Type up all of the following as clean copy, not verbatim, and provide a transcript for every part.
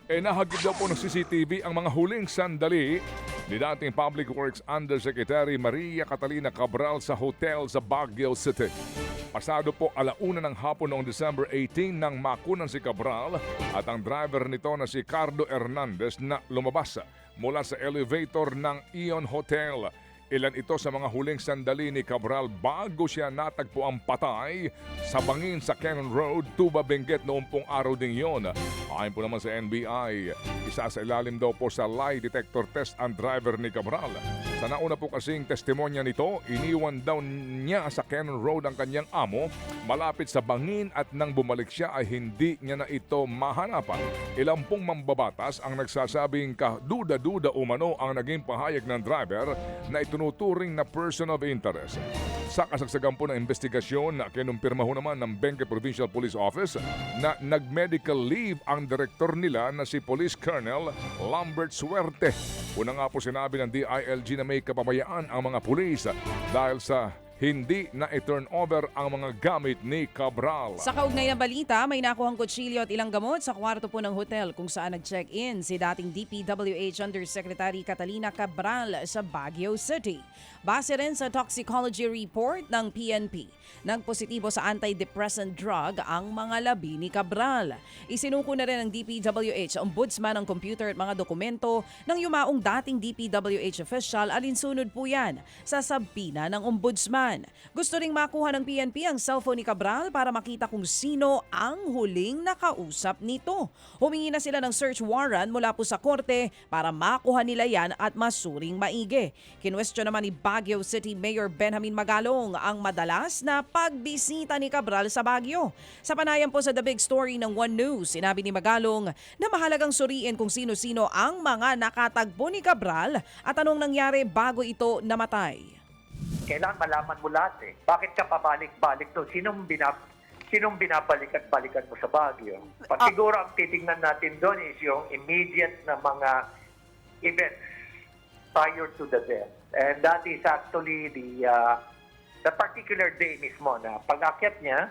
Nahagip daw po ng CCTV ang mga huling sandali ni dating Public Works Undersecretary Maria Catalina Cabral sa hotel sa Baguio City. Pasado po 1:00 ng hapon noong December 18 nang makunan si Cabral at ang driver nito na si Cardo Hernandez na lumabas mula sa elevator ng Ion Hotel. Ilan ito sa mga huling sandali ni Cabral bago siya natagpo ang patay sa bangin sa Cannon Road, Tuba, Benguet noong pong araw ding yon. Ayon po naman sa NBI, isa sa ilalim daw po sa lie detector test ang driver ni Cabral. Sa nauna po kasing testimonya nito, iniwan daw niya sa Cannon Road ang kanyang amo malapit sa bangin at nang bumalik siya ay hindi niya na ito mahanapan. Ilang pong mambabatas ang nagsasabing kaduda-duda umano ang naging pahayag ng driver na itunuturing na person of interest. Sa kasagsagan po ng investigasyon, kinumpirma ho naman ng Benguet Provincial Police Office na nag-medical leave ang direktor nila na si Police Colonel Lambert Suerte. Una nga po sinabi ng DILG na may kapabayaan ang mga pulis dahil sa hindi na i-turn over ang mga gamit ni Cabral. Sa kaugnay na balita, may nakuhang kutsilyo at ilang gamot sa kwarto po ng hotel kung saan nag-check-in si dating DPWH Undersecretary Catalina Cabral sa Baguio City. Base rin sa toxicology report ng PNP, nagpositibo sa antidepressant drug ang mga labi ni Cabral. Isinuko na rin ng DPWH ombudsman ang computer at mga dokumento ng yumaong dating DPWH official, alinsunod po yan sa sabina ng ombudsman. Gusto ring makuha ng PNP ang cellphone ni Cabral para makita kung sino ang huling nakausap nito. Humingi na sila ng search warrant mula po sa korte para makuha nila yan at masuring maigi. Kinwestiyon naman ni Baguio City Mayor Benjamin Magalong ang madalas na pagbisita ni Cabral sa Baguio. Sa panayam po sa The Big Story ng One News, sinabi ni Magalong na mahalagang suriin kung sino-sino ang mga nakatagpo ni Cabral at anong nangyari bago ito namatay. Kailangan malaman mo lahat eh. Bakit ka pabalik-balik doon? Sinong binabalik at balikan mo sa Baguio? Siguro ang titingnan natin doon is yung immediate na mga events prior to the death. And that is actually the particular day mismo na pag-akyat niya,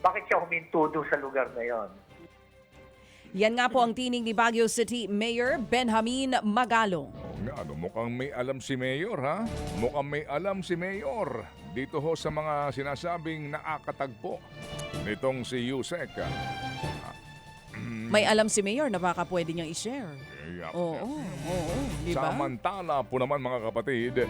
bakit siya huminto doon sa lugar na yon? Yan nga po ang tinig ni Baguio City Mayor Benjamin Magalong. Mukhang may alam si Mayor, ha? Mukhang may alam si Mayor dito ho sa mga sinasabing nakakatagpo nitong si Yusek. May alam si Mayor na baka pwede niyang i-share. Oo, diba? Samantala po naman mga kapatid,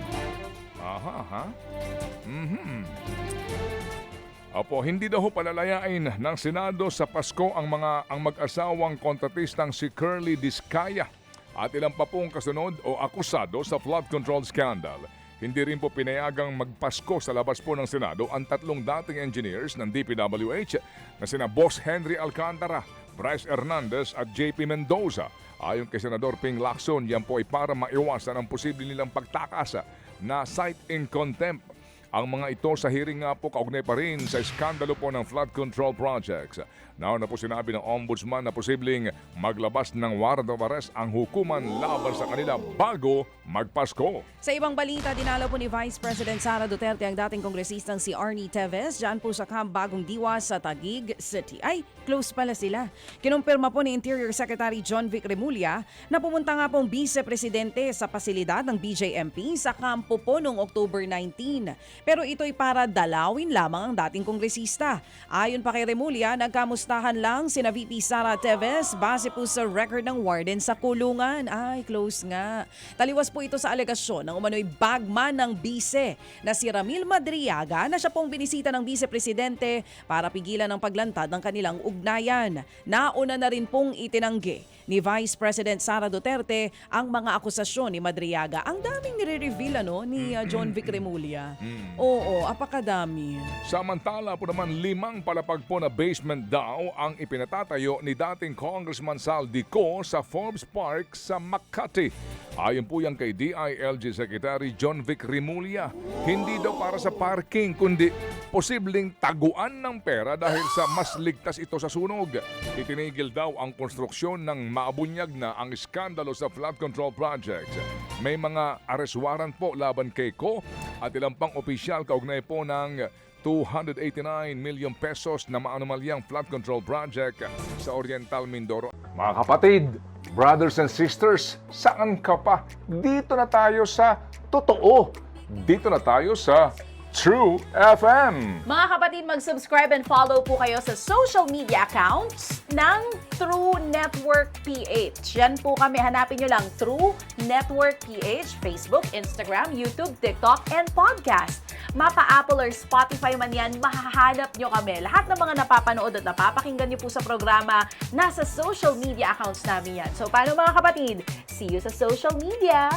Opo, hindi daw palalayain ng Senado sa Pasko ang mag-asawang kontratistang si Curly Discaya at ilang pa pong kasunod o akusado sa flood control scandal. Hindi rin po pinayagang magpasko sa labas po ng Senado ang tatlong dating engineers ng DPWH na sina Boss Henry Alcantara, Bryce Hernandez at JP Mendoza. Ayon kay Senador Ping Lacson, yan po ay para maiwasan ang posible nilang pagtakasa na cite in contempt. Ang mga ito sa hearing nga po kaugnay pa rin sa iskandalo po ng flood control projects. Nauna po sinabi ng ombudsman na posibleng maglabas ng warrant of arrest ang hukuman laban sa kanila bago magpasko. Sa ibang balita, dinalaw po ni Vice President Sara Duterte ang dating kongresistang si Arnie Teves dyan po sa Camp Bagong Diwa sa Taguig City. Ay, close pala sila. Kinumpirma po ni Interior Secretary John Vic Remulla na pumunta nga pong vice-presidente sa pasilidad ng BJMP sa kampo po noong October 19. Pero ito'y para dalawin lamang ang dating kongresista. Ayon pa kay Remulla, nagkamustahan lang sina VP Sara Teves base po sa record ng warden sa kulungan. Ay, close nga. Taliwas po ito sa alegasyon ng umano'y bagman ng bise na si Ramil Madriaga na siya pong binisita ng vice-presidente para pigilan ang paglantad ng kanilang ugnayan. Nauna na rin pong itinanggi ni Vice President Sara Duterte ang mga akusasyon ni Madriaga. Ang daming nire-reveal ni John Vic Remulla. Oo, apakadami. Samantala po naman 5 palapag po na basement daw ang ipinatatayo ni dating Congressman Sal Dico sa Forbes Park sa Makati. Ayon po yan kay DILG Secretary John Vic Remulla. Hindi daw para sa parking kundi posibleng taguan ng pera dahil sa mas ligtas ito sa sunog. Itinigil daw ang konstruksyon ng maabunyag na ang iskandalo sa flood control projects. May mga arrest warrant po laban kay Ko at ilang pang opisyal kaugnay po ng 289 million pesos na maanumalyang flood control project sa Oriental Mindoro. Mga kapatid, brothers and sisters, saan ka pa? Dito na tayo sa totoo. Dito na tayo sa True FM. Mga kapatid, mag-subscribe and follow po kayo sa social media accounts ng True Network PH. Yan po kami, hanapin nyo lang True Network PH, Facebook, Instagram, YouTube, TikTok, and podcast. Mapa Apple or Spotify man yan, mahahanap nyo kami. Lahat ng mga napapanood at napapakinggan nyo po sa programa, nasa social media accounts namin yan. So paano mga kapatid? See you sa social media!